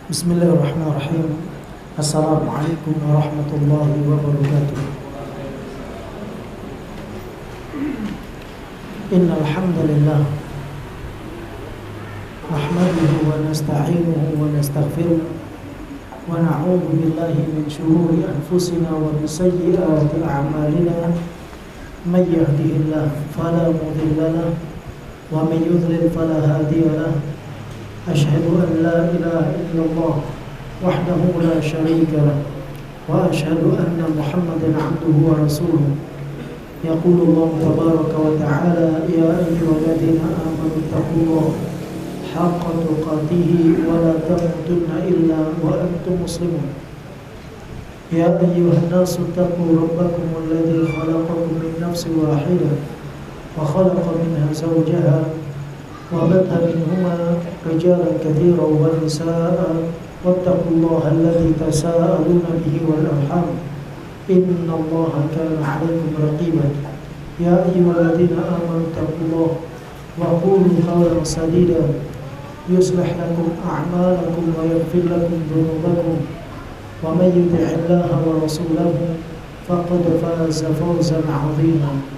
Bismillahirrahmanirrahim. Assalamualaikum warahmatullahi wabarakatuh. Innal hamdalillah nahmaduhu wa nasta'inuhu wa nastaghfiruh wa na'udzu billahi min shururi anfusina wa min sayyiati a'malina. May yahdihillahu fala mudilla lahu wa may yudlil fala hadiya lahu. أشهد أن لا إله إلا الله وحده لا شريك له وأشهد أن محمدا عبده ورسوله. يقول الله تبارك وتعالى يا أيها الذين آمنوا اتقوا الله حق تقاته ولا تموتن إلا وأنتم مسلمون. يا أيها الناس اتقوا ربكم الذي خلقكم من نفس واحدة وخلق منها زوجها وبث منهما رجالا كثيرا ونساء واتقوا الله الذي تساءلون به والأرحام إن الله كان عليكم رقيبا. يا أيها الذين آمنوا اتقوا الله وقولوا قولا سديدا يصلح لكم أعمالكم ويغفر لكم ذنوبكم ومن يطع الله ورسوله فقد فاز فوزا عظيما.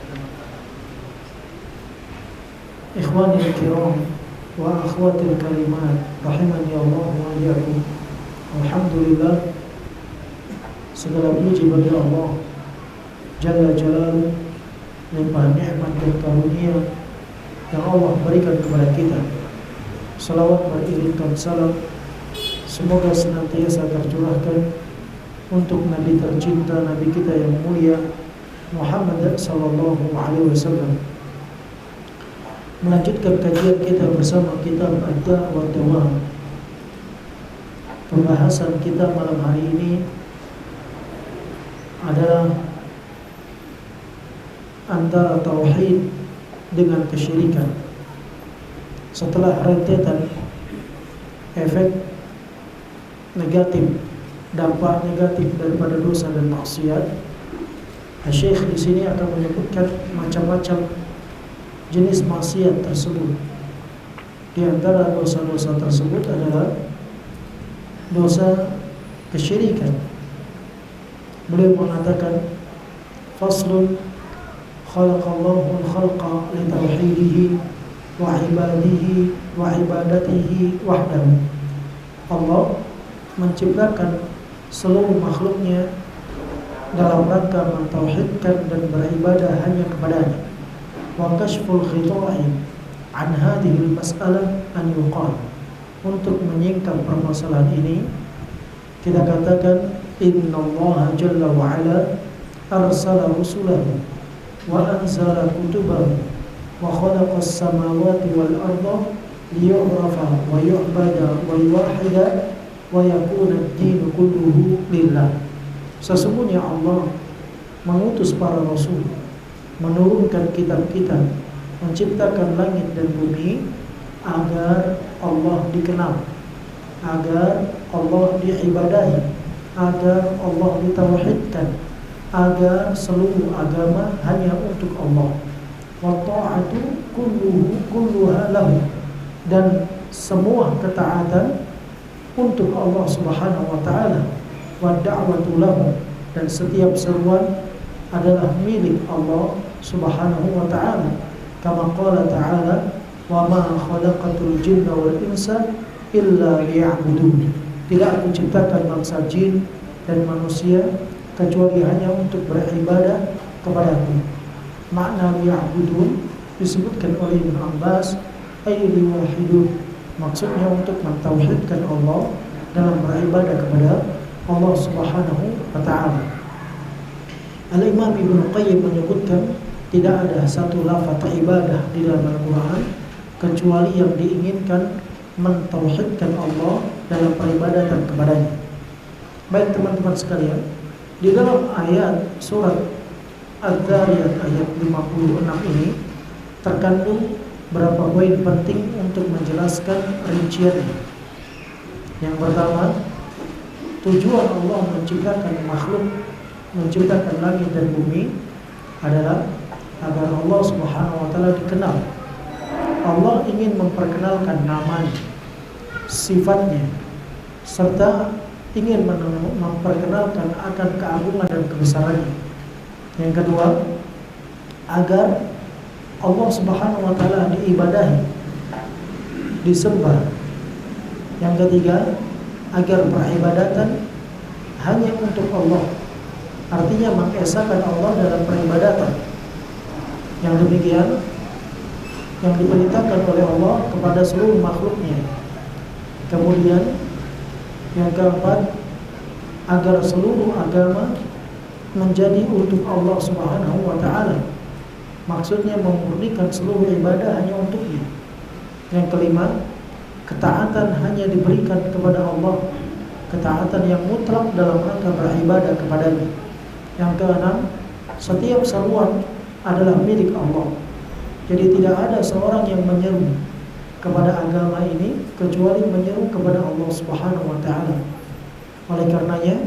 Ikhwanil kiram wa akhwatil karimat rahimani Allah wa iyyakum. Alhamdulillah, segala puji bagi Allah Jalla Jalaluhu, limpah nikmat dan karunia yang Allah berikan kepada kita. Salawat beriringkan salam semoga senantiasa tercurahkan untuk Nabi tercinta, Nabi kita yang mulia Muhammad sallallahu alaihi wasallam. Melanjutkan kajian kita bersama kitab Ad-Da' wa Dawah. Pembahasan kita malam hari ini adalah antara tauhid dengan kesyirikan. Setelah rentetan efek negatif, dampak negatif daripada dosa dan maksiat, Syekh di sini akan menyebutkan macam-macam jenis maksiat tersebut. Di antara dosa-dosa tersebut adalah dosa kesyirikan. Beliau mengatakan, faslun khalaqallahu al-khalqa li tauhidihi wa ibadihi wa ibadatihi wahdahu. Allah menciptakan seluruh makhluknya dalam rangka mentauhidkan dan beribadah hanya kepadanya. Wa kashful khita'i an hadhil mas'alah an yuqal. Untuk menyingkap permasalahan ini, kita katakan innallaha jalla wa ala arsala rusulahu wa anzala kutubahu wa khalaqas samawati wal arda liyu'rafa wa yu'bada wa yuwahhida wa yakuna ad-din kulluhu lillah. Sesungguhnya Allah mengutus para rasul, menurunkan kitab-kitab, menciptakan langit dan bumi agar Allah dikenal, agar Allah diibadahi, agar Allah ditauhidkan, agar seluruh agama hanya untuk Allah. Wa ta'atu kulluha lahu, dan semua ketaatan untuk Allah Subhanahu wa taala. Wa da'watu lahu, dan setiap seruan adalah milik Allah Subhanahu wa ta'ala. Kama qala ta'ala, wa ma khalaqatul jinna wal insa illa liya'budun. Tidak aku ciptakan bangsa jin dan manusia kecuali hanya untuk beribadah kepadaku. Makna liya'budun disebutkan oleh Ibnu Abbas ay liwahidun, maksudnya untuk mentauhidkan Allah dalam beribadah kepada Allah Subhanahu wa ta'ala. Al-Imam Ibnu Qayyim menyebutkan tidak ada satu lafaz ibadah di dalam Al-Quran kecuali yang diinginkan mentauhidkan Allah dalam peribadatan kepadanya. Baik teman-teman sekalian, di dalam ayat surat Adz-Dzariyat ayat 56 ini terkandung beberapa poin penting untuk menjelaskan rinciannya. Yang pertama, tujuan Allah menciptakan makhluk, menciptakan langit dan bumi adalah agar Allah Subhanahu wa taala dikenal. Allah ingin memperkenalkan namanya, sifatnya, serta ingin memperkenalkan akan keagungan dan kebesarannya. Yang kedua, agar Allah Subhanahu wa taala diibadahi, disembah. Yang ketiga, agar peribadatan hanya untuk Allah, artinya mengesahkan Allah dalam peribadatan. Yang demikian yang diperintahkan oleh Allah kepada seluruh makhluknya. Kemudian yang keempat, agar seluruh agama menjadi untuk Allah Subhanahu wa taala. Maksudnya memurnikan seluruh ibadah hanya untuknya. Yang kelima, ketaatan hanya diberikan kepada Allah, ketaatan yang mutlak dalam rangka beribadah kepadanya. Yang keenam, setiap seruan adalah milik Allah. Jadi tidak ada seorang yang menyeru kepada agama ini kecuali menyeru kepada Allah Subhanahu wa taala. Oleh karenanya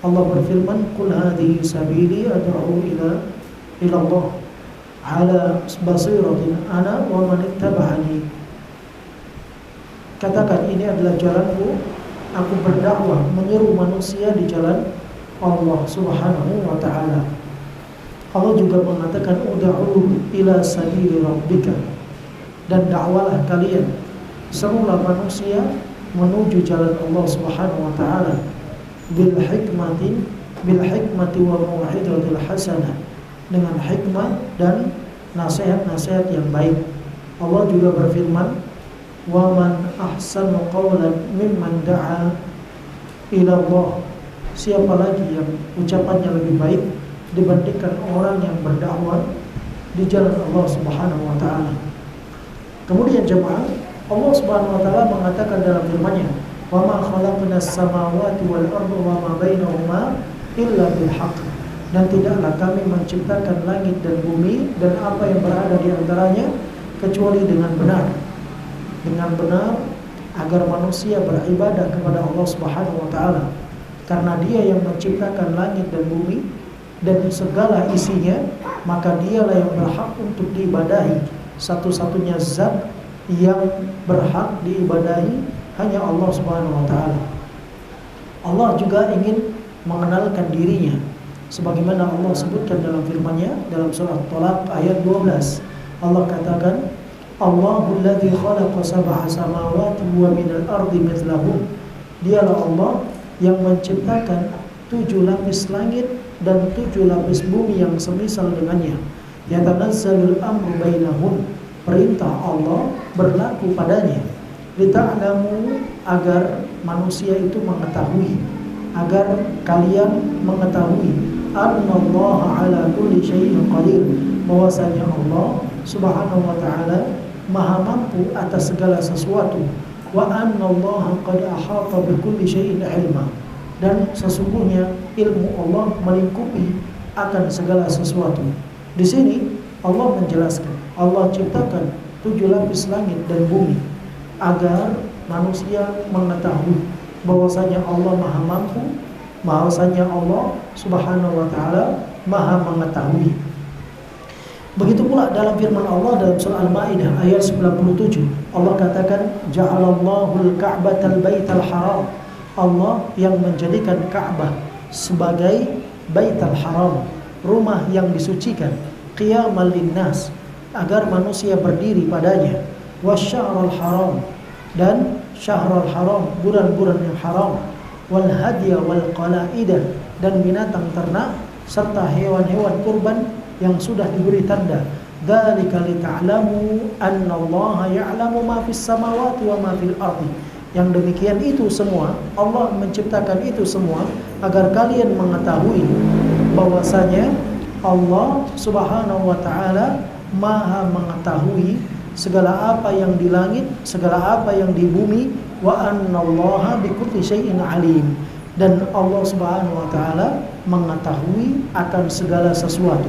Allah berfirman, "Qul hadhihi sabili ad'u ila Allah ala basiratin ana wa man ittaba'ani." Katakan, ini adalah jalanku, aku berdakwah menyeru manusia di jalan Allah Subhanahu wa taala. Allah juga mengatakan, "Ud'u ila sabili rabbika." Dan dakwalah kalian, serulah manusia menuju jalan Allah Subhanahu wa taala bil hikmati wa mau'izatil hasanah, dengan hikmah dan nasihat-nasihat yang baik. Allah juga berfirman, "Wa man ahsanu qawlan mimman da'a ila Allah." Siapa lagi yang ucapannya lebih baik dibandingkan orang yang berdakwah di jalan Allah Subhanahu wa taala. Kemudian jemaah, Allah Subhanahu wa taala mengatakan dalam firman-Nya, "Wa ma khalaqnas samawati wal arda wa ma bainahuma illa bil haqq." Dan tidaklah kami menciptakan langit dan bumi dan apa yang berada di antaranya kecuali dengan benar. Dengan benar agar manusia beribadah kepada Allah Subhanahu wa taala. Karena Dia yang menciptakan langit dan bumi dan segala isinya, maka Dialah yang berhak untuk diibadahi. Satu-satunya zat yang berhak diibadahi hanya Allah Subhanahu wa taala. Allah juga ingin mengenalkan dirinya, sebagaimana Allah sebutkan dalam firman-Nya dalam surah Talaq ayat 12. Allah katakan, "Allahul ladzi khalaqa sab'a samawati wa minal ardi mithlahum." Dialah Allah yang menciptakan 7 lapis langit dan 7 lapis bumi yang semisal dengannya. Yatanazzalul amru bainahum. Perintah Allah berlaku padanya. Lita'lamu, agar manusia itu mengetahui, agar kalian mengetahui, annallaha ala kulli syai'in qadir, bahwasanya Allah Subhanahu wa taala Maha mampu atas segala sesuatu. Wa annallaha qad ahata bi kulli syai'in ilma, dan sesungguhnya ilmu Allah melingkupi akan segala sesuatu. Di sini Allah menjelaskan, Allah ciptakan 7 lapis langit dan bumi agar manusia mengetahui bahwasanya Allah Maha mampu, bahwasanya Allah Subhanahu wa taala Maha mengetahui. Begitu pula dalam firman Allah dalam surah Al-Maidah ayat 97, Allah katakan, "Ja'alallahul Ka'batal Baital Haram." Allah yang menjadikan Ka'bah sebagai Baitul Haram, rumah yang disucikan, qiyamal linnas, agar manusia berdiri padanya, wasyahrul haram, dan syahrul haram, bulan-bulan yang haram, wal hadiya wal qalaidah, dan binatang ternak serta hewan-hewan kurban yang sudah diberi tanda. Dzalika lita'lamu annallaha ya'lamu ma fis samawati wa ma fil ardi. Yang demikian itu semua, Allah menciptakan itu semua agar kalian mengetahui bahwasanya Allah Subhanahu wa taala Maha mengetahui segala apa yang di langit, segala apa yang di bumi, wa annallaha bikulli syai'in alim, dan Allah Subhanahu wa taala mengetahui akan segala sesuatu.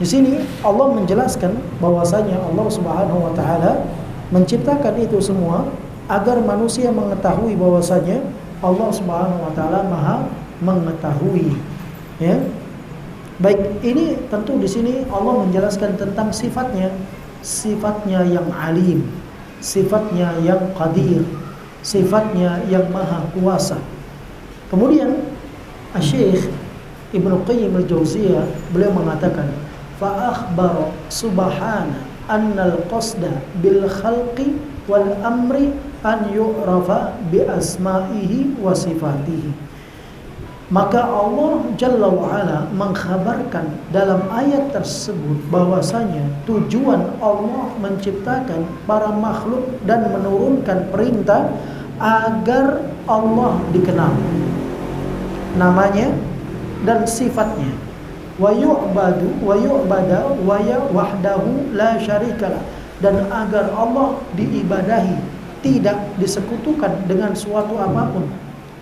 Di sini Allah menjelaskan bahwasanya Allah Subhanahu wa taala menciptakan itu semua agar manusia mengetahui bahwasanya Allah Subhanahu wa taala Maha mengetahui. Ya. Baik, ini tentu di sini Allah menjelaskan tentang sifatnya yang alim, sifatnya yang qadir, sifatnya yang maha kuasa. Kemudian Syekh Ibnu Qayyim al-Jauziyah beliau mengatakan, fa akhbara subhana annal qasda bil khalqi wal amri an yu'rafa bi asma'ihi wa sifatihi. Maka Allah Jalla wa'ala mengkhabarkan dalam ayat tersebut bahwasanya tujuan Allah menciptakan para makhluk dan menurunkan perintah agar Allah dikenal namanya dan sifatnya, wa yu'badu wa yu'bada wa wahdahu la syarikalah, dan agar Allah diibadahi, tidak disekutukan dengan suatu apapun,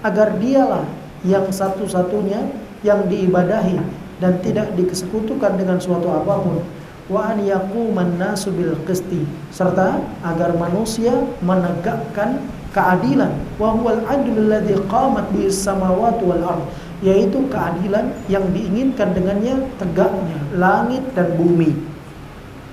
agar dialah yang satu-satunya yang diibadahi dan tidak disekutukan dengan suatu apapun. Wa an yaquman nasu bil qisti, serta agar manusia menegakkan keadilan. Wa huwal adlul ladzi qamat bis samawati wal ard, yaitu keadilan yang diinginkan dengannya tegaknya langit dan bumi.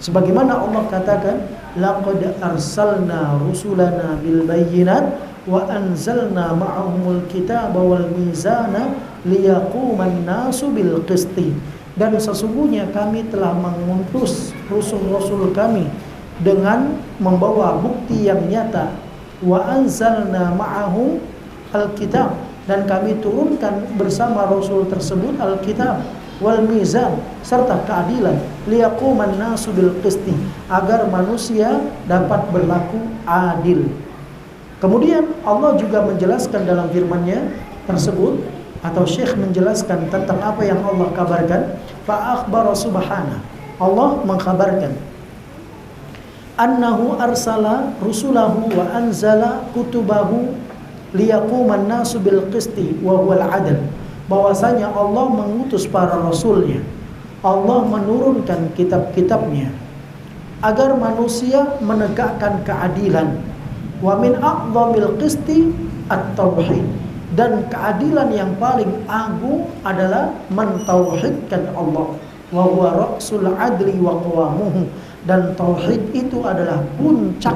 Sebagaimana Allah katakan, laqad arsalna rusulana bil bayyinat wa anzalna ma'ahumul kitaba wal mizana liyaquman nasu bil qisti, dan sesungguhnya kami telah mengutus rasul-rasul kami dengan membawa bukti yang nyata. Wa anzalna ma'ahum al-kitab, dan kami turunkan bersama rasul tersebut al-kitab wal mizan, serta keadilan, liyaquman nasu bil qisti, agar manusia dapat berlaku adil. Kemudian Allah juga menjelaskan dalam firman-Nya tersebut, atau Syekh menjelaskan tentang apa yang Allah kabarkan. Fa akhbara subhana, Allah mengkhabarkan, annahu arsala rusulahu wa anzala kutubahu liyaquman nasu bil qisti wa huwal adl, bahwasanya Allah mengutus para rasulnya, Allah menurunkan kitab-kitabnya agar manusia menegakkan keadilan. Wa min a'dhamil qisti at-tauhid, dan keadilan yang paling agung adalah mentauhidkan Allah. Wa huwa ra'sul adli wa qawamuhu, dan tauhid itu adalah puncak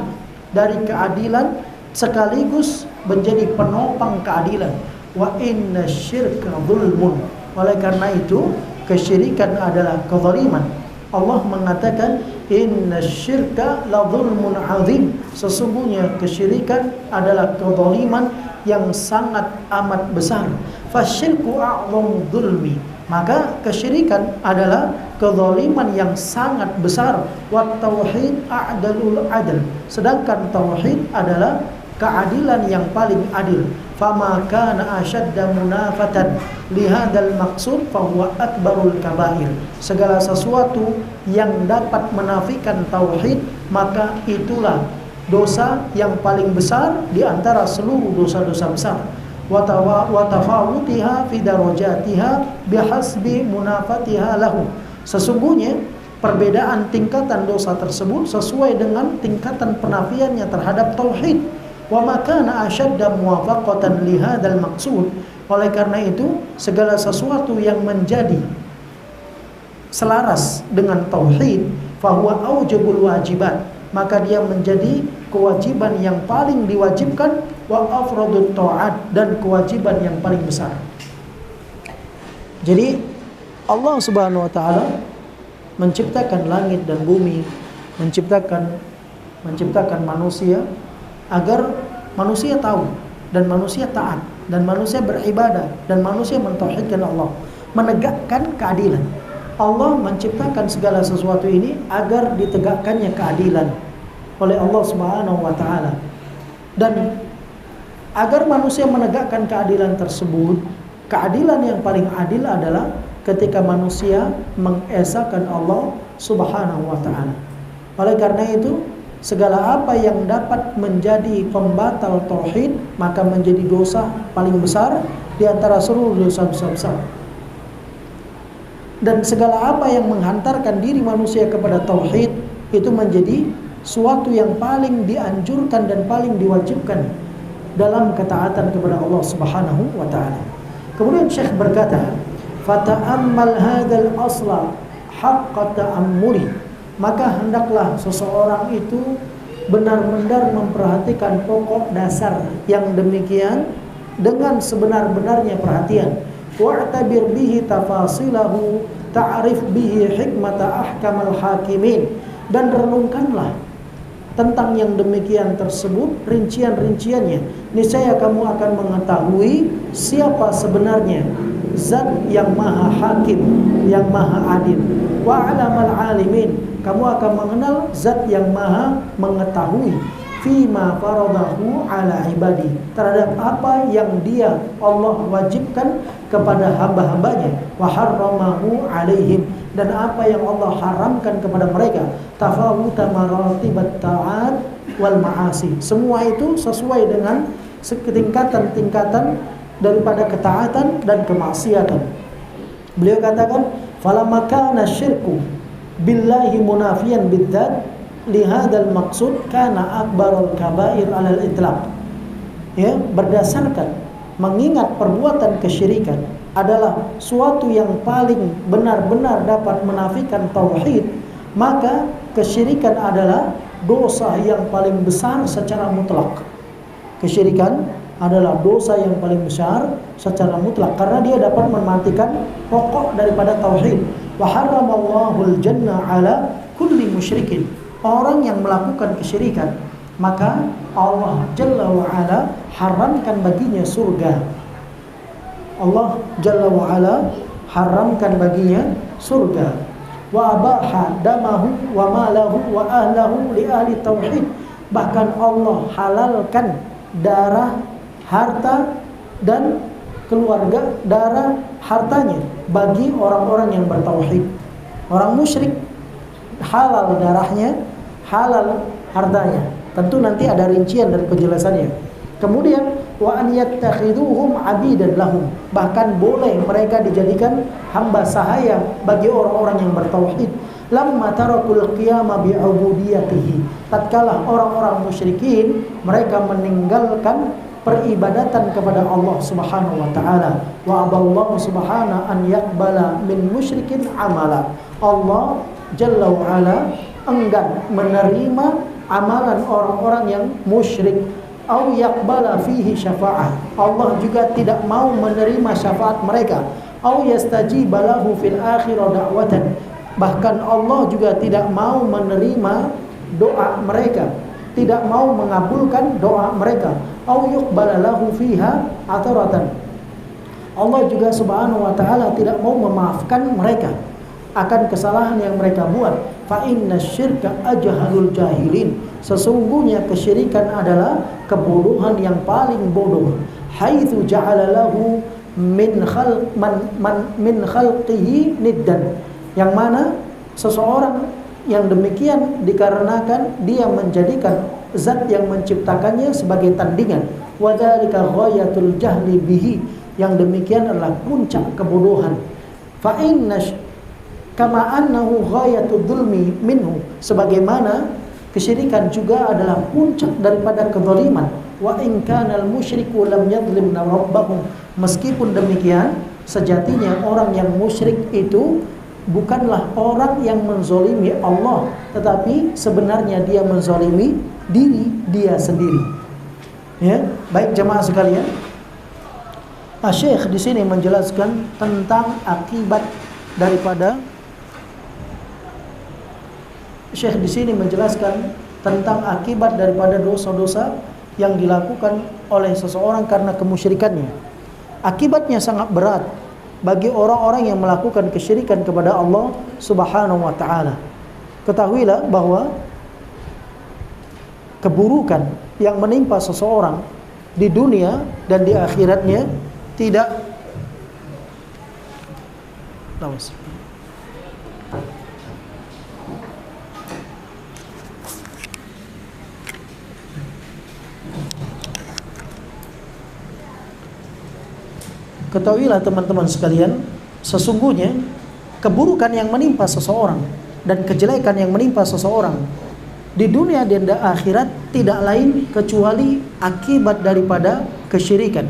dari keadilan sekaligus menjadi penopang keadilan. Wa inna syirka zulmun, oleh karena itu kesyirikan adalah kezaliman. Allah mengatakan, inna syirka la zulmun azim, sesungguhnya kesyirikan adalah kezaliman yang sangat amat besar. Fasyirku a'zamu zulmi, maka kesyirikan adalah kezaliman yang sangat besar. Wa tauhid a'dalul adl, sedangkan tauhid adalah keadilan yang paling adil. Fama kana ashadda munafatan lihadal maqsud fahuwa akbarul kabair, segala sesuatu yang dapat menafikan tauhid, maka itulah dosa yang paling besar di antara seluruh dosa-dosa besar. Wa tafawutiha fi darajatiha bihasbi munafatiha lahu, sesungguhnya perbedaan tingkatan dosa tersebut sesuai dengan tingkatan penafiannya terhadap tauhid. Wa makana ashadda muwafaqatan lihadzal maqsud, oleh karena itu segala sesuatu yang menjadi selaras dengan tauhid, fahuwa aujabul wajibat, maka dia menjadi kewajiban yang paling diwajibkan, wa afradut ta'at, dan kewajiban yang paling besar. Jadi Allah Subhanahu wa taala menciptakan langit dan bumi, menciptakan manusia agar manusia tahu dan manusia taat dan manusia beribadah dan manusia mentauhidkan Allah, menegakkan keadilan. Allah menciptakan segala sesuatu ini agar ditegakkannya keadilan oleh Allah Subhanahu wa taala. Dan agar manusia menegakkan keadilan tersebut, keadilan yang paling adil adalah ketika manusia mengesahkan Allah Subhanahu wa taala. Oleh karena itu, segala apa yang dapat menjadi pembatal tauhid maka menjadi dosa paling besar di antara seluruh dosa-dosa besar. Dan segala apa yang menghantarkan diri manusia kepada tauhid itu menjadi suatu yang paling dianjurkan dan paling diwajibkan dalam ketaatan kepada Allah Subhanahu wa taala. Kemudian Syekh berkata, "Fata'ammal hadzal asla haqqa ta'ammuli." Maka hendaklah seseorang itu benar-benar memperhatikan pokok dasar yang demikian dengan sebenar-benarnya perhatian. Wa'tabir bihi tafasilahu ta'rif bihi hikmata ahkamal hakimin. Dan renungkanlah tentang yang demikian tersebut, rincian-rinciannya. Niscaya kamu akan mengetahui siapa sebenarnya Zat yang maha hakim, yang maha adil. Wa alamal alimin, kamu akan mengenal Zat yang maha mengetahui. Fima faradahu ala ibadi, terhadap apa yang dia Allah wajibkan kepada hamba-hambanya. Wa harramahu alaihim, dan apa yang Allah haramkan kepada mereka. Tafawuta maratibat ta'at wal ma'asi, semua itu sesuai dengan tingkatan-tingkatan daripada ketaatan dan kemaksiatan. Beliau katakan, falamma kana syirku billahi munafiyan bidzat lihadal maksud kana akbarul kabair alal itlaq. Ya, berdasarkan mengingat perbuatan kesyirikan adalah suatu yang paling benar-benar dapat menafikan tauhid, maka kesyirikan adalah dosa yang paling besar secara mutlak. Kesyirikan adalah dosa yang paling besar secara mutlak karena dia dapat mematikan pokok daripada tauhid. Wa harramallahul jannah ala kulli musyrikin. Orang yang melakukan kesyirikan, maka Allah Jalla wa Ala haramkan baginya surga. Allah Jalla wa Ala haramkan baginya surga. Wa abaha damahu wa malahu wa ahlahu li ahli tauhid. Bahkan Allah halalkan darah, harta dan keluarga, darah hartanya bagi orang-orang yang bertauhid. Orang musyrik halal darahnya, halal hartanya. Tentu nanti ada rincian dari penjelasannya. Kemudian wa an yattakhiduhum abidan lahum, bahkan boleh mereka dijadikan hamba sahaya bagi orang-orang yang bertauhid. Lamma tarakul qiyama bi'ubudiyatihi, tatkala orang-orang musyrikin mereka meninggalkan peribadatan kepada Allah Subhanahu wa taala. Wa aballahu subhanahu an yaqbala min musyrikin amala. Allah Jalla wa Ala enggan menerima amalan orang-orang yang musyrik. Au yaqbala fihi syafa'ah, Allah juga tidak mau menerima syafaat mereka. Au yastajiba lahu fil akhirah da'watan, bahkan Allah juga tidak mau menerima doa mereka, tidak mau mengabulkan doa mereka. Au yuqbala lahu fiha ataratan, Allah juga Subhanahu wa taala tidak mau memaafkan mereka akan kesalahan yang mereka buat. Fa inna syirka ajhalul jahilin, sesungguhnya kesyirikan adalah kebodohan yang paling bodoh. Haitsu ja'ala lahu min khalqihi niddan, yang mana seseorang yang demikian dikarenakan dia menjadikan zat yang menciptakannya sebagai tandingan. Wa dzalika ghayatul jahli bihi, yang demikian adalah puncak kebodohan. Fa inna kama annahu ghayatul dzulmi minhu, sebagaimana kesyirikan juga adalah puncak daripada kezaliman. Wa in kanal musyriku lam yadhlim rabbahum, meskipun demikian sejatinya orang yang musyrik itu bukanlah orang yang menzalimi Allah, tetapi sebenarnya dia menzalimi diri dia sendiri. Ya, baik jemaah sekalian. Syekh di sini menjelaskan tentang akibat daripada Syekh di sini menjelaskan tentang akibat daripada dosa-dosa yang dilakukan oleh seseorang karena kemusyrikannya. Akibatnya sangat berat bagi orang-orang yang melakukan kesyirikan kepada Allah Subhanahu wa taala. Ketahuilah bahwa keburukan yang menimpa seseorang di dunia dan di akhiratnya tidak Ketahuilah teman-teman sekalian, sesungguhnya keburukan yang menimpa seseorang dan kejelekan yang menimpa seseorang di dunia dan di akhirat tidak lain kecuali akibat daripada kesyirikan.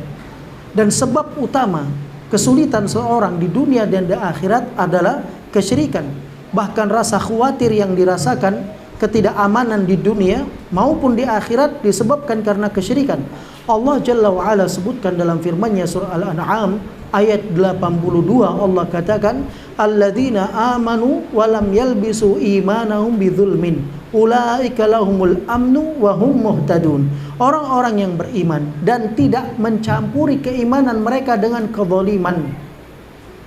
Dan sebab utama kesulitan seorang di dunia dan di akhirat adalah kesyirikan. Bahkan rasa khawatir yang dirasakan ketidakamanan di dunia maupun di akhirat disebabkan karena kesyirikan. Allah Jalla wa'ala sebutkan dalam firman-Nya surah Al-An'am ayat 82, Allah katakan, alladzina amanu wa lam yalbisu imanahum bidzulmin ulaika lahumul amnu wa hum muhtadun. Orang-orang yang beriman dan tidak mencampuri keimanan mereka dengan kezaliman.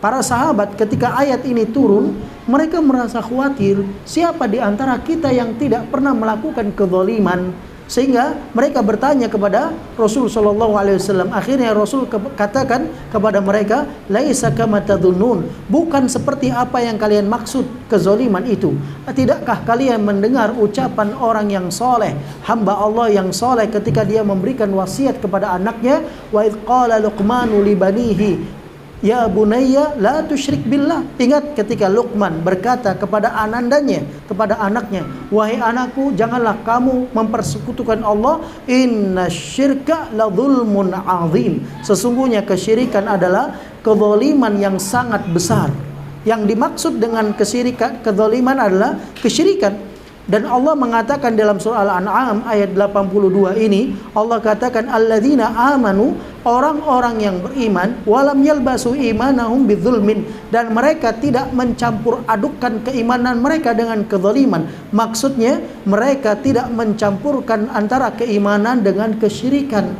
Para sahabat ketika ayat ini turun, mereka merasa khawatir, siapa di antara kita yang tidak pernah melakukan kezaliman? Sehingga mereka bertanya kepada Rasul sallallahu alaihi wasallam. Akhirnya Rasul katakan kepada mereka, laisa kama tadhunnun, bukan seperti apa yang kalian maksud kezaliman itu. Tidakkah kalian mendengar ucapan orang yang soleh, hamba Allah yang soleh, ketika dia memberikan wasiat kepada anaknya, wa idz qala luqmanu li banihi ya bunayya la tusyrik billah. Ingat ketika Luqman berkata kepada anandanya, kepada anaknya, wahai anakku, janganlah kamu mempersekutukan Allah, innasyirka la dzulmun azim. Sesungguhnya kesyirikan adalah kezaliman yang sangat besar. Yang dimaksud dengan kesyirikan, kezaliman adalah kesyirikan. Dan Allah mengatakan dalam surah Al-An'am ayat 82 ini, Allah katakan alladzina amanu, orang-orang yang beriman, walam yalbasu imanahum bidzulmin, dan mereka tidak mencampur adukkan keimanan mereka dengan kezaliman. Maksudnya mereka tidak mencampurkan antara keimanan dengan kesyirikan.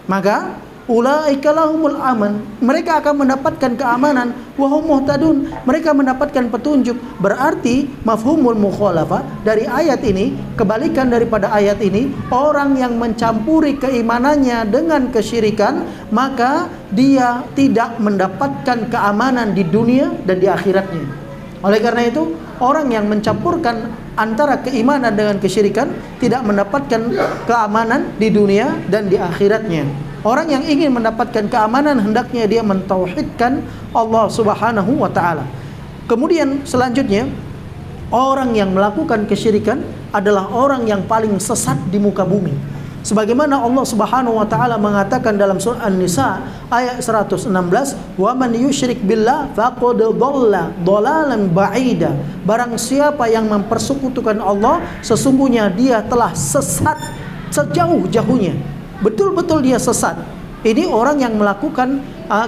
Maka ulaika lahumul aman, mereka akan mendapatkan keamanan, wa hum muhtadun, mereka mendapatkan petunjuk. Berarti mafhumul mukhalafah dari ayat ini, kebalikan daripada ayat ini, orang yang mencampuri keimanannya dengan kesyirikan, maka dia tidak mendapatkan keamanan di dunia dan di akhiratnya. Oleh karena itu, orang yang mencampurkan antara keimanan dengan kesyirikan tidak mendapatkan keamanan di dunia dan di akhiratnya. Orang yang ingin mendapatkan keamanan hendaknya dia mentauhidkan Allah Subhanahu wa taala. Kemudian selanjutnya, orang yang melakukan kesyirikan adalah orang yang paling sesat di muka bumi. Sebagaimana Allah Subhanahu wa taala mengatakan dalam surah An-Nisa ayat 116, "Wa man yusyrik billah faqad dhalla dhalalan ba'ida." Barang siapa yang mempersekutukan Allah, sesungguhnya dia telah sesat sejauh-jauhnya. Betul-betul dia sesat. Ini orang yang melakukan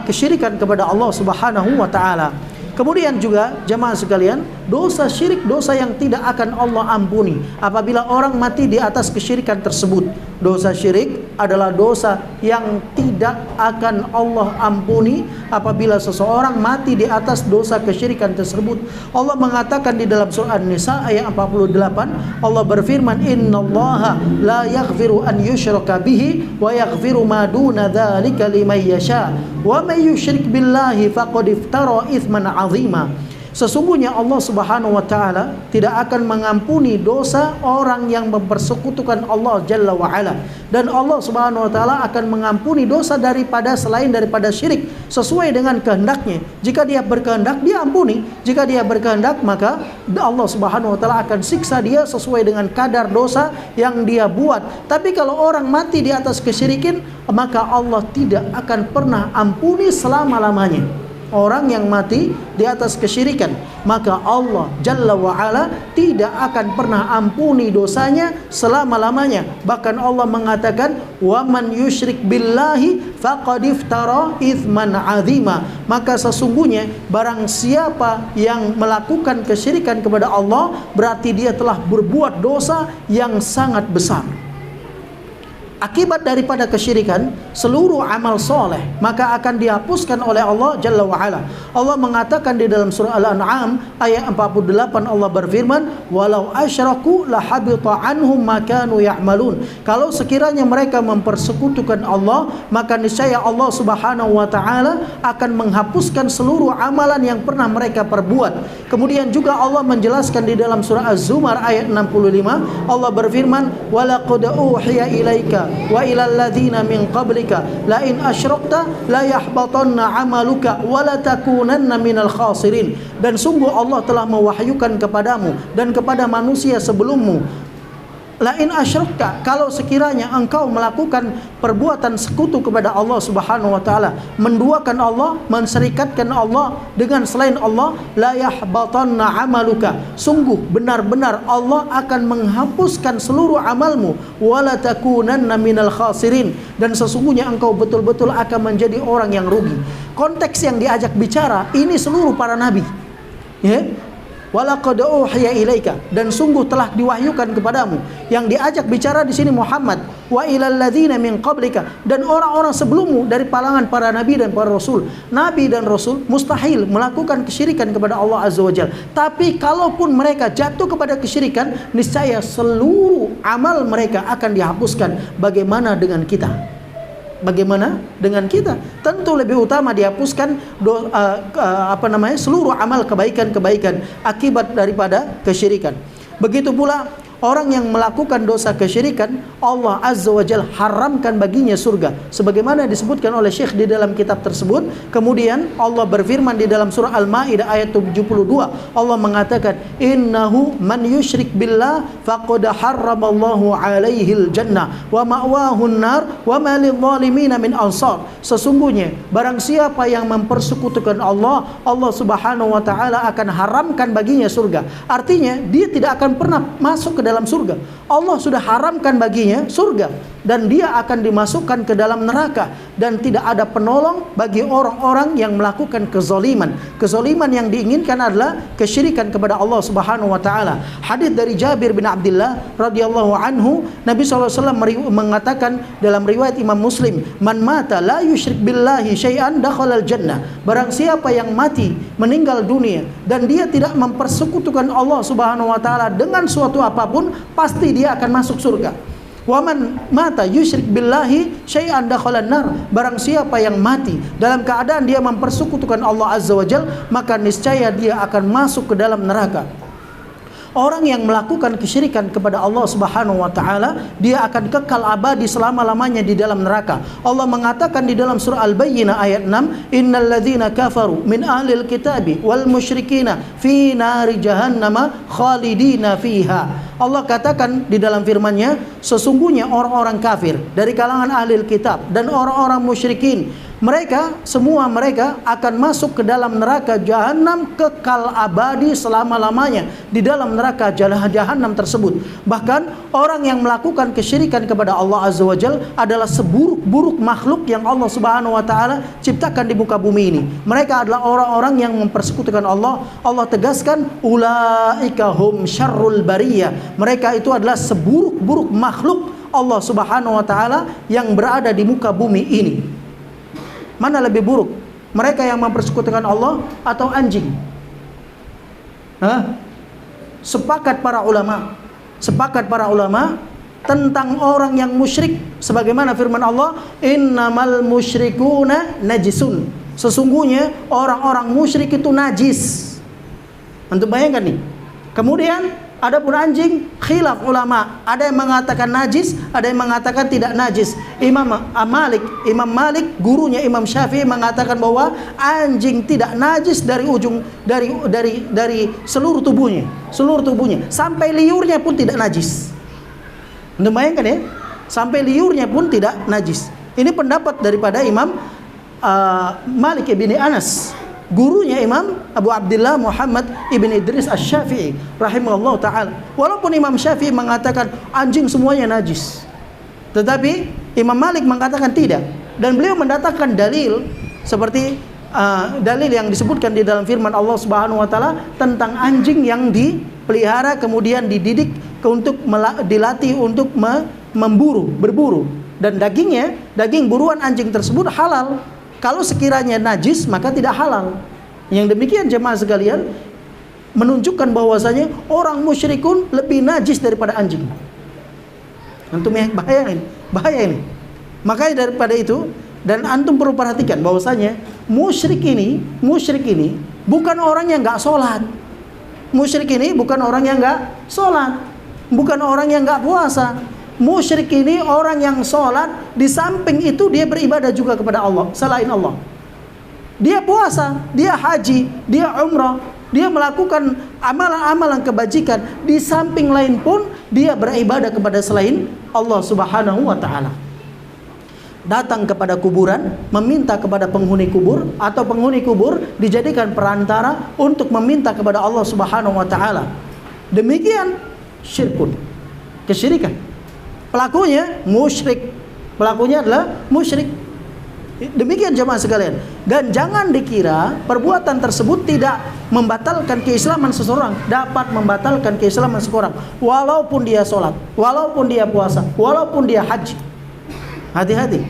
kesyirikan kepada Allah Subhanahu wa taala. Kemudian juga jemaah sekalian, dosa syirik dosa yang tidak akan Allah ampuni apabila orang mati di atas kesyirikan tersebut. Dosa syirik adalah dosa yang tidak akan Allah ampuni apabila seseorang mati di atas dosa kesyirikan tersebut. Allah mengatakan di dalam surah An-Nisa ayat 48, Allah berfirman, innallaha la yaghfiru an yushraka bihi wa yaghfiru ma duna dzalika liman yasha wa may yusyrik billahi faqad iftara itsman 'azima. Sesungguhnya Allah Subhanahu wa taala tidak akan mengampuni dosa orang yang mempersekutukan Allah Jalla wa ala, dan Allah Subhanahu wa taala akan mengampuni dosa daripada selain daripada syirik sesuai dengan kehendaknya. Jika dia berkehendak, dia ampuni. Jika dia berkehendak, maka Allah Subhanahu wa taala akan siksa dia sesuai dengan kadar dosa yang dia buat. Tapi kalau orang mati di atas kesyirikin, maka Allah tidak akan pernah ampuni selama-lamanya. Orang yang mati di atas kesyirikan, maka Allah Jalla wa'ala tidak akan pernah ampuni dosanya selama-lamanya. Bahkan Allah mengatakan, wa man yusyrik billahi faqad iftara itsman 'azima. Maka sesungguhnya barang siapa yang melakukan kesyirikan kepada Allah, berarti dia telah berbuat dosa yang sangat besar. Akibat daripada kesyirikan, seluruh amal soleh maka akan dihapuskan oleh Allah Jalla wa'ala. Allah mengatakan di dalam surah Al-An'am ayat 48, Allah berfirman, walau asyraku lahabita anhum ma kanu ya'malun. Kalau sekiranya mereka mempersekutukan Allah, maka niscaya Allah Subhanahu wa taala akan menghapuskan seluruh amalan yang pernah mereka perbuat. Kemudian juga Allah menjelaskan di dalam surah Az-Zumar ayat 65, Allah berfirman, walaqad uhiya ilaika wa ilal ladzina min qablika la in asyrakta la yahbatanna 'amaluka wa la takunanna minal khasirin. Dan sungguh Allah telah mewahyukan kepadamu dan kepada manusia sebelummu La in asyrakta, kalau sekiranya engkau melakukan perbuatan sekutu kepada Allah Subhanahu wa taala, menduakan Allah, menserikatkan Allah dengan selain Allah, la yahbatanna amaluka, sungguh benar-benar Allah akan menghapuskan seluruh amalmu, wala takunanna minal khasirin, dan sesungguhnya engkau betul-betul akan menjadi orang yang rugi. Konteks yang diajak bicara ini seluruh para nabi, ya. Walaqad uhiya ilaika, dan sungguh telah diwahyukan kepadamu. Yang diajak bicara di sini Muhammad, wa ilal ladzina min qablika, dan orang-orang sebelummu dari kalangan para nabi dan para rasul. Nabi dan rasul mustahil melakukan kesyirikan kepada Allah Azza wa Jalla. Tapi kalaupun mereka jatuh kepada kesyirikan, niscaya seluruh amal mereka akan dihapuskan. Bagaimana dengan kita? Bagaimana dengan kita? Tentu lebih utama dihapuskan seluruh amal kebaikan-kebaikan akibat daripada kesyirikan. Begitu pula orang yang melakukan dosa kesyirikan, Allah Azza wa Jalla haramkan baginya surga, sebagaimana disebutkan oleh Syekh di dalam kitab tersebut. Kemudian Allah berfirman di dalam surah Al-Maidah ayat 72, Allah mengatakan, innahu man yusyrik billah faqad harramallahu alaihil jannah wa ma'wahun nar wa ma lidh-dhalimin min ansar. Sesungguhnya barang siapa yang mempersekutukan Allah, Allah Subhanahu wa taala akan haramkan baginya surga. Artinya dia tidak akan pernah masuk ke dalam surga. Allah sudah haramkan baginya surga, dan dia akan dimasukkan ke dalam neraka, dan tidak ada penolong bagi orang-orang yang melakukan kezaliman. Kezaliman yang diinginkan adalah kesyirikan kepada Allah Subhanahu wa taala. Hadis dari Jabir bin Abdullah radhiyallahu anhu, Nabi SAW mengatakan dalam riwayat Imam Muslim, man mata la yusyrik billahi syai'an dakhalal jannah. Barang siapa yang mati meninggal dunia dan dia tidak mempersekutukan Allah Subhanahu wa taala dengan suatu apapun, pasti dia akan masuk surga. Waman mata yusyrik billahi syai'an dakhalan nar. Barang siapa yang mati dalam keadaan dia mempersekutukan Allah Azza wa Jalla, maka niscaya dia akan masuk ke dalam neraka. Orang yang melakukan kesyirikan kepada Allah Subhanahu wa taala, dia akan kekal abadi selama-lamanya di dalam neraka. Allah mengatakan di dalam surah Al-Bayyinah ayat 6, innal ladzina kafaru min ahlil kitabi wal musyrikina fi nari jahannam khalidina fiha. Allah katakan di dalam firman-Nya, sesungguhnya orang-orang kafir dari kalangan ahlil kitab dan orang-orang musyrikin, mereka akan masuk ke dalam neraka jahanam kekal abadi selama-lamanya di dalam neraka jahanam tersebut. Bahkan orang yang melakukan kesyirikan kepada Allah Azza wa Jalla adalah seburuk-buruk makhluk yang Allah Subhanahu wa taala ciptakan di muka bumi ini. Mereka adalah orang-orang yang mempersekutukan Allah. Allah tegaskan, ulaika hum syarrul bariyah. Mereka itu adalah seburuk-buruk makhluk Allah Subhanahu wa taala yang berada di muka bumi ini. Mana lebih buruk? Mereka yang mempersekutukan Allah atau anjing? Sepakat para ulama tentang orang yang musyrik, sebagaimana firman Allah, innamal musyrikuna najisun. Sesungguhnya orang-orang musyrik itu najis. Antum bayangkan nih. Kemudian adapun anjing, khilaf ulama. Ada yang mengatakan najis, ada yang mengatakan tidak najis. Imam Malik, gurunya Imam Syafi'i, mengatakan bahwa anjing tidak najis dari seluruh tubuhnya, sampai liurnya pun tidak najis. Anda bayangkan ya, sampai liurnya pun tidak najis. Ini pendapat daripada Imam Malik bin Anas, gurunya Imam Abu Abdullah Muhammad ibn Idris Asy-Syafi'i rahimahullah ta'ala. Walaupun Imam Syafi'i mengatakan anjing semuanya najis, tetapi Imam Malik mengatakan tidak. Dan beliau mendatangkan dalil seperti dalil yang disebutkan di dalam firman Allah Subhanahu wa taala tentang anjing yang dipelihara kemudian dididik untuk dilatih untuk berburu, dan daging buruan anjing tersebut halal. Kalau sekiranya najis maka tidak halal. Yang demikian jemaah sekalian menunjukkan bahwasanya orang musyrikun lebih najis daripada anjing. Antum ya, bahaya ini. Makanya daripada itu, dan antum perlu perhatikan bahwasanya musyrik ini bukan orang yang enggak sholat. Musyrik ini bukan orang yang enggak sholat, bukan orang yang enggak puasa. Musyrik ini orang yang sholat, di samping itu dia beribadah juga kepada Allah selain Allah. Dia puasa, dia haji, dia umrah, dia melakukan amalan-amalan kebajikan. Di samping lain pun dia beribadah kepada selain Allah Subhanahu wa taala. Datang kepada kuburan, meminta kepada penghuni kubur, atau penghuni kubur dijadikan perantara untuk meminta kepada Allah Subhanahu wa taala. Demikian syirkun, kesyirikan. Pelakunya musyrik. Pelakunya adalah musyrik. Demikian jemaah sekalian. Dan jangan dikira perbuatan tersebut tidak membatalkan keislaman seseorang. Dapat membatalkan keislaman seseorang, walaupun dia sholat, walaupun dia puasa, walaupun dia haji. Hati-hati.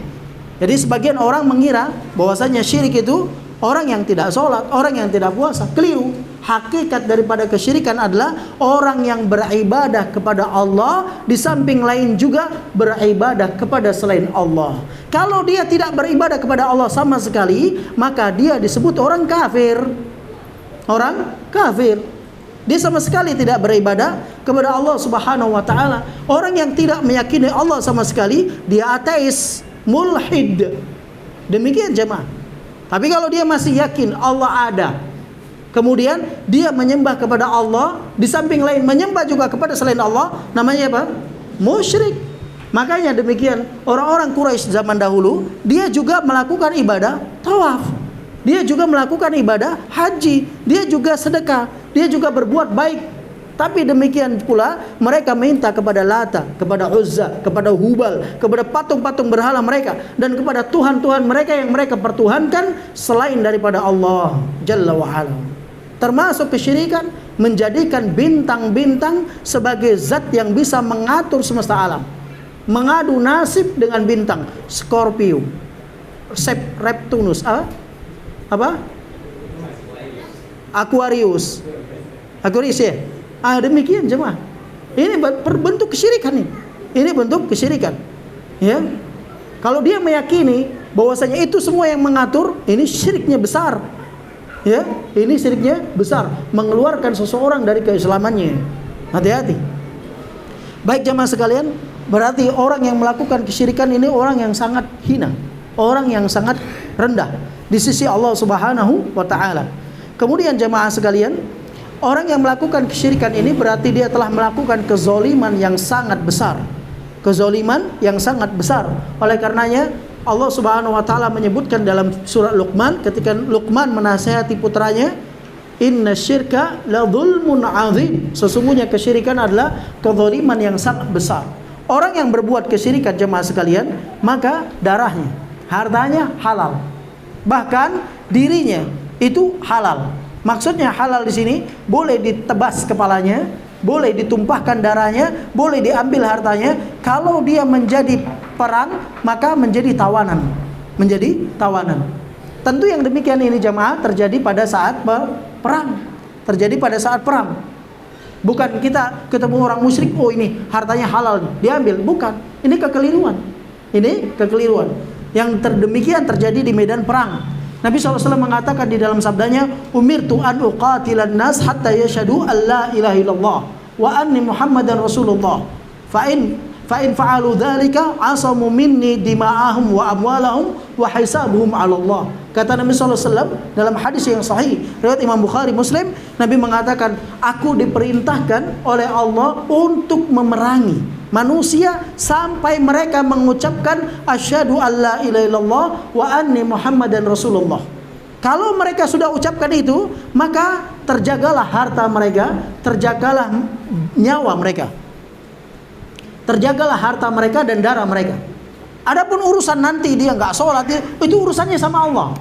Jadi sebagian orang mengira bahwasanya syirik itu orang yang tidak sholat, orang yang tidak puasa. Keliru. Hakikat daripada kesyirikan adalah orang yang beribadah kepada Allah, di samping lain juga beribadah kepada selain Allah. Kalau dia tidak beribadah kepada Allah sama sekali, maka dia disebut orang kafir. Orang kafir. Dia sama sekali tidak beribadah kepada Allah Subhanahu wa taala. Orang yang tidak meyakini Allah sama sekali, dia ateis, mulhid. Demikian jemaah. Tapi kalau dia masih yakin Allah ada, kemudian dia menyembah kepada Allah, di samping lain menyembah juga kepada selain Allah, namanya apa? Musyrik. Makanya demikian orang-orang Quraisy zaman dahulu, dia juga melakukan ibadah tawaf, dia juga melakukan ibadah haji, dia juga sedekah, dia juga berbuat baik. Tapi demikian pula mereka minta kepada Lata, kepada Uzza, kepada Hubal, kepada patung-patung berhala mereka, dan kepada Tuhan-Tuhan mereka yang mereka pertuhankan selain daripada Allah Jalla wa'ala. Termasuk kesyirikan menjadikan bintang-bintang sebagai zat yang bisa mengatur semesta alam, mengadu nasib dengan bintang. Scorpio, Neptunus, apa? Aquarius ya. Demikian jemaah. Ini bentuk kesyirikan nih. Ini bentuk kesyirikan. Ya. Kalau dia meyakini bahwasanya itu semua yang mengatur, ini syiriknya besar. Ya, ini syiriknya besar, mengeluarkan seseorang dari keislamannya. Hati-hati. Baik jemaah sekalian, berarti orang yang melakukan kesyirikan ini orang yang sangat hina, orang yang sangat rendah di sisi Allah Subhanahu wa taala. Kemudian jemaah sekalian, orang yang melakukan kesyirikan ini berarti dia telah melakukan kezoliman yang sangat besar. Kezoliman yang sangat besar. Oleh karenanya Allah Subhanahu wa taala menyebutkan dalam surat Luqman, ketika Luqman menasihati putranya, inna syirka la dzulmun azim. Sesungguhnya kesyirikan adalah kezaliman yang sangat besar. Orang yang berbuat kesyirikan jemaah sekalian, maka darahnya, hartanya halal. Bahkan dirinya itu halal. Maksudnya halal di sini boleh ditebas kepalanya, boleh ditumpahkan darahnya, boleh diambil hartanya. Kalau dia menjadi perang, maka menjadi tawanan. Menjadi tawanan. Tentu yang demikian ini jemaah terjadi pada saat perang. Terjadi pada saat perang. Bukan kita ketemu orang musyrik, oh ini hartanya halal, diambil. Bukan. Ini kekeliruan. Ini kekeliruan. Yang demikian terjadi di medan perang. Nabi SAW mengatakan di dalam sabdanya, umirtu an uqatilan nas hatta yashhadu an la ilaha illallah wa anni muhammadan rasulullah fa in fa'alu dzalika asamu minni dima'ahum wa amwalahum wa hisabuhum 'ala Allah. Kata Nabi SAW dalam hadis yang sahih riwayat Imam Bukhari Muslim, Nabi mengatakan, aku diperintahkan oleh Allah untuk memerangi manusia sampai mereka mengucapkan asyhadu alla ilaha illallah wa anni muhammadan rasulullah. Kalau mereka sudah ucapkan itu, maka terjagalah harta mereka, terjagalah nyawa mereka, terjagalah harta mereka dan darah mereka. Adapun urusan nanti dia nggak sholat, itu urusannya sama Allah.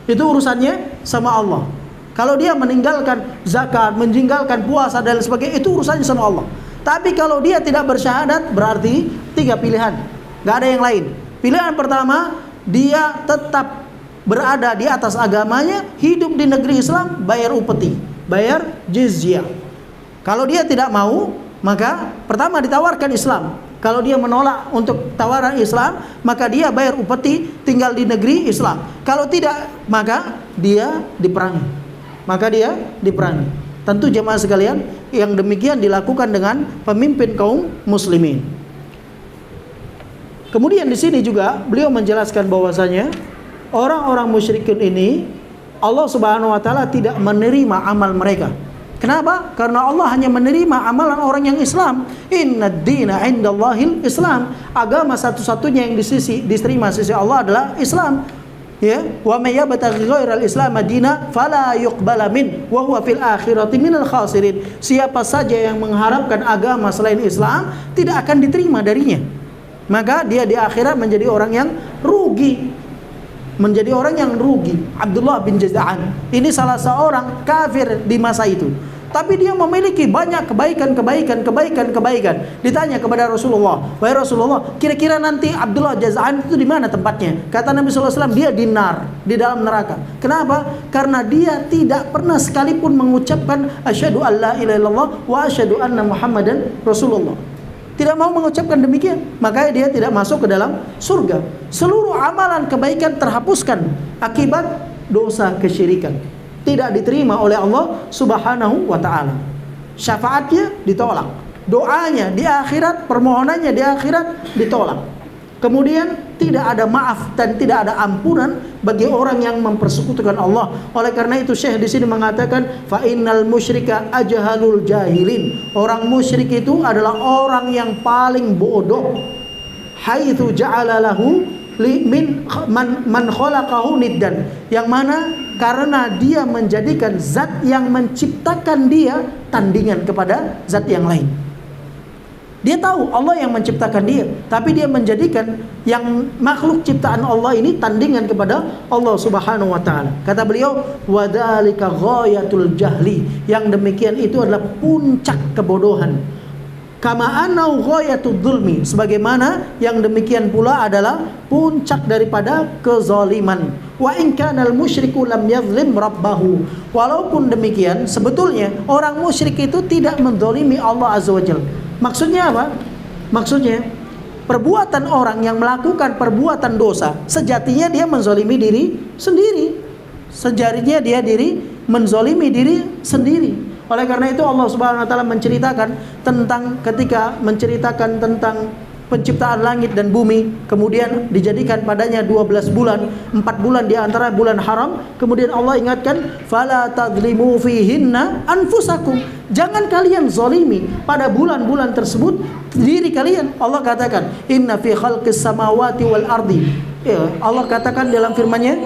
Itu urusannya sama Allah. Kalau dia meninggalkan zakat, meninggalkan puasa dan sebagainya, itu urusannya sama Allah. Tapi kalau dia tidak bersyahadat, berarti 3 pilihan, nggak ada yang lain. Pilihan pertama, dia tetap berada di atas agamanya, hidup di negeri Islam, bayar upeti, bayar jizyah. Kalau dia tidak mau, maka pertama ditawarkan Islam. Kalau dia menolak untuk tawaran Islam, maka dia bayar upeti, tinggal di negeri Islam. Kalau tidak, maka dia diperangi. Maka dia diperangi. Tentu jemaah sekalian, yang demikian dilakukan dengan pemimpin kaum muslimin. Kemudian di sini juga beliau menjelaskan bahwasanya orang-orang musyrikin ini Allah Subhanahu wa taala tidak menerima amal mereka. Kenapa? Karena Allah hanya menerima amalan orang yang Islam. Innad dina indallahil Islam. Agama satu-satunya yang diterima sisi Allah adalah Islam. Ya, wa may yabtaghi ghairal islam madina fala yuqbala min wa huwa fil akhirati minal khasirin. Siapa saja yang mengharapkan agama selain Islam tidak akan diterima darinya. Maka dia di akhirat menjadi orang yang rugi. Menjadi orang yang rugi. Abdullah bin Jaza'an ini salah seorang kafir di masa itu, tapi dia memiliki banyak kebaikan. Ditanya kepada Rasulullah, wahai Rasulullah, kira-kira nanti Abdullah Jaza'an itu di mana tempatnya? Kata Nabi SAW, dia di nar, di dalam neraka. Kenapa? Karena dia tidak pernah sekalipun mengucapkan asyhadu alla ilaha illallah wa asyhadu anna Muhammadan Rasulullah. Tidak mau mengucapkan demikian, makanya dia tidak masuk ke dalam surga. Seluruh amalan kebaikan terhapuskan akibat dosa kesyirikan. Tidak diterima oleh Allah Subhanahu wa ta'ala. Syafaatnya ditolak, doanya di akhirat, permohonannya di akhirat ditolak. Kemudian tidak ada maaf dan tidak ada ampunan bagi orang yang mempersekutukan Allah. Oleh karena itu Syekh di sini mengatakan fa innal musyrika ajhalul jahilin. Orang musyrik itu adalah orang yang paling bodoh. Haitsu ja'ala lahu min man khalaqahu niddan. Yang mana karena dia menjadikan zat yang menciptakan dia tandingan kepada zat yang lain. Dia tahu Allah yang menciptakan dia, tapi dia menjadikan yang makhluk ciptaan Allah ini tandingan kepada Allah Subhanahu wa ta'ala. Kata beliau, wadzalika ghayatul jahli. Yang demikian itu adalah puncak kebodohan. Kama anau ghayatul dzulmi. Sebagaimana yang demikian pula adalah puncak daripada kezaliman. Wa in kanal musyriku lam yadhlim rabbahu. Walaupun demikian, sebetulnya orang musyrik itu tidak menzalimi Allah Azza wa Jalla. Maksudnya apa? Maksudnya perbuatan orang yang melakukan perbuatan dosa sejatinya dia menzalimi diri sendiri. Sejatinya dia menzalimi diri sendiri. Oleh karena itu Allah Subhanahu wa taala menceritakan tentang ketika menceritakan tentang penciptaan langit dan bumi, kemudian dijadikan padanya 12 bulan, 4 bulan di antara bulan haram. Kemudian Allah ingatkan, fala tadzlimu fihinna anfusakum. Jangan kalian zalimi pada bulan-bulan tersebut diri kalian. Allah katakan, inna fi khalqis samawati wal ardi. Ya, Allah katakan dalam firman-Nya,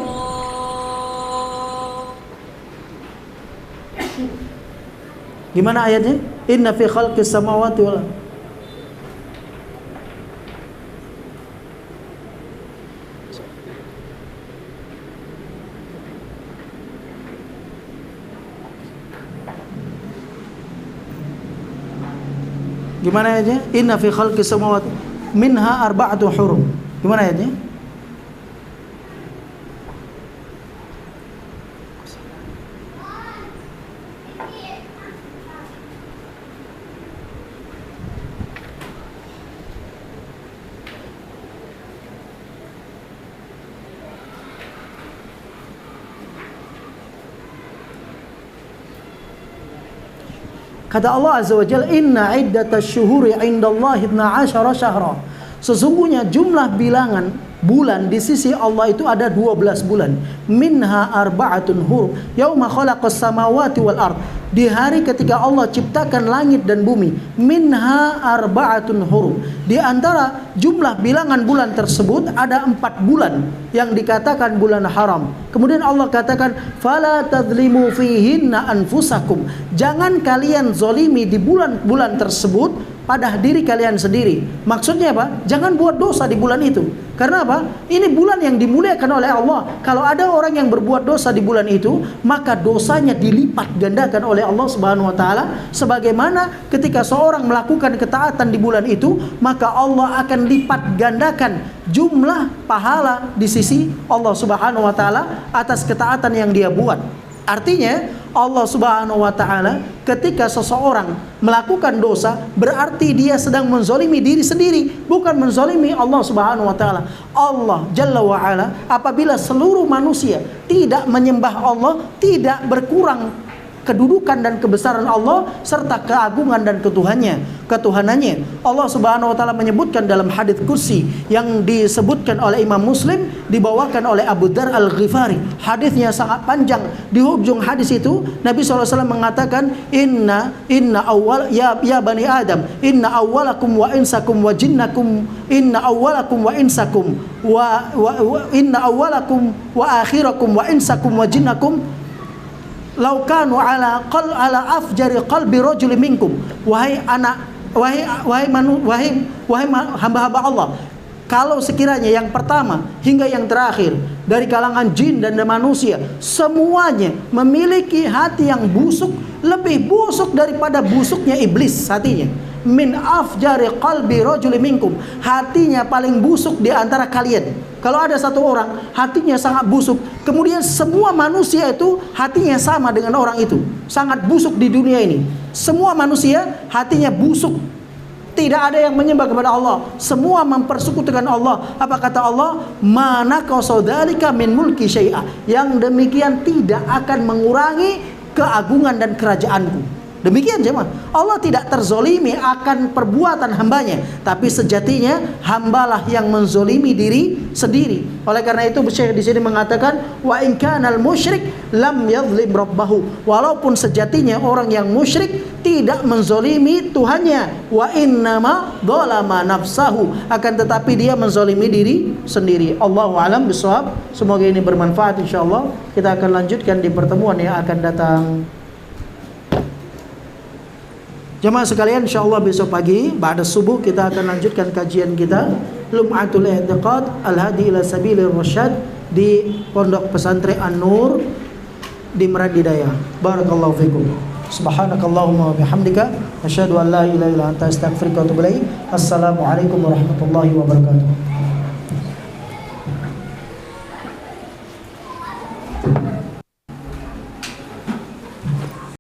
gimana ayatnya? Inna fi khalqis samawati wal ardi. Gimana ayatnya? Inna fi khalqis samawati minha arba'atu hurum. Gimana ayatnya? Kata Allah Azza wa Jalla, inna iddatash syuhuri 'indallahi 12 syahra. Sesungguhnya jumlah bilangan bulan di sisi Allah itu ada 12 bulan. Minha arba'atun hurum yauma khalaqas samawati wal ard. Di hari ketika Allah ciptakan langit dan bumi, minha arba'atun hurum. Di antara jumlah bilangan bulan tersebut ada 4 bulan yang dikatakan bulan haram. Kemudian Allah katakan, fala tadzlimu fihinna anfusakum. Jangan kalian zalimi di bulan-bulan tersebut pada diri kalian sendiri. Maksudnya apa? Jangan buat dosa di bulan itu. Karena apa? Ini bulan yang dimuliakan oleh Allah. Kalau ada orang yang berbuat dosa di bulan itu, maka dosanya dilipat gandakan oleh Allah Subhanahu wa taala. Sebagaimana ketika seorang melakukan ketaatan di bulan itu, maka Allah akan lipat gandakan jumlah pahala di sisi Allah Subhanahu wa taala atas ketaatan yang dia buat. Artinya Allah Subhanahu wa taala ketika seseorang melakukan dosa berarti dia sedang menzalimi diri sendiri, bukan menzalimi Allah Subhanahu wa taala. Allah Jalla wa Ala apabila seluruh manusia tidak menyembah Allah, tidak berkurang kedudukan dan kebesaran Allah serta keagungan dan ketuhanannya. Allah Subhanahu wa taala menyebutkan dalam hadits kursi yang disebutkan oleh Imam Muslim, dibawakan oleh Abu Dzar Al-Ghifari. Hadisnya sangat panjang. Di ujung hadis itu Nabi SAW mengatakan, inna awwal ya bani Adam, inna awwalakum wa insakum wa jinnakum, inna awwalakum wa insakum inna awwalakum wa akhirakum wa insakum wa jinnakum law kanu ala afjari qalbi rajulin minkum. Wahai hamba-hamba Allah, kalau sekiranya yang pertama hingga yang terakhir dari kalangan jin dan manusia semuanya memiliki hati yang busuk, lebih busuk daripada busuknya iblis hatinya, min afjari qalbi rajulin minkum, hatinya paling busuk di antara kalian. Kalau ada satu orang hatinya sangat busuk, kemudian semua manusia itu hatinya sama dengan orang itu, sangat busuk di dunia ini. Semua manusia hatinya busuk, tidak ada yang menyembah kepada Allah, semua mempersekutukan Allah. Apa kata Allah? Mana qasadalika min mulki syai'a, yang demikian tidak akan mengurangi keagungan dan kerajaanku. Demikian jemaah, Allah tidak terzolimi akan perbuatan hambanya, tapi sejatinya hambalah yang menzolimi diri sendiri. Oleh karena itu Syekh di sini mengatakan, wa in kanal musyrik lam yadhlim rabbahu, walaupun sejatinya orang yang musyrik tidak menzolimi Tuhannya, wa innama dzalama nafsahu, akan tetapi dia menzolimi diri sendiri. Allahu a'lam bishawab. Semoga ini bermanfaat insyaallah. Kita akan lanjutkan di pertemuan yang akan datang. Jemaah sekalian, insyaallah besok pagi ba'da subuh kita akan lanjutkan kajian kita Lum'atul I'tiqad Al-Hadi ila Sabilir Rasyad di Pondok Pesantren An-Nur di Meradidaya. Barakallahu fikum. Subhanakallahumma wa bihamdika asyhadu an la ilaha illa anta astaghfiruka wa atubu ilaik. Assalamualaikum warahmatullahi wabarakatuh.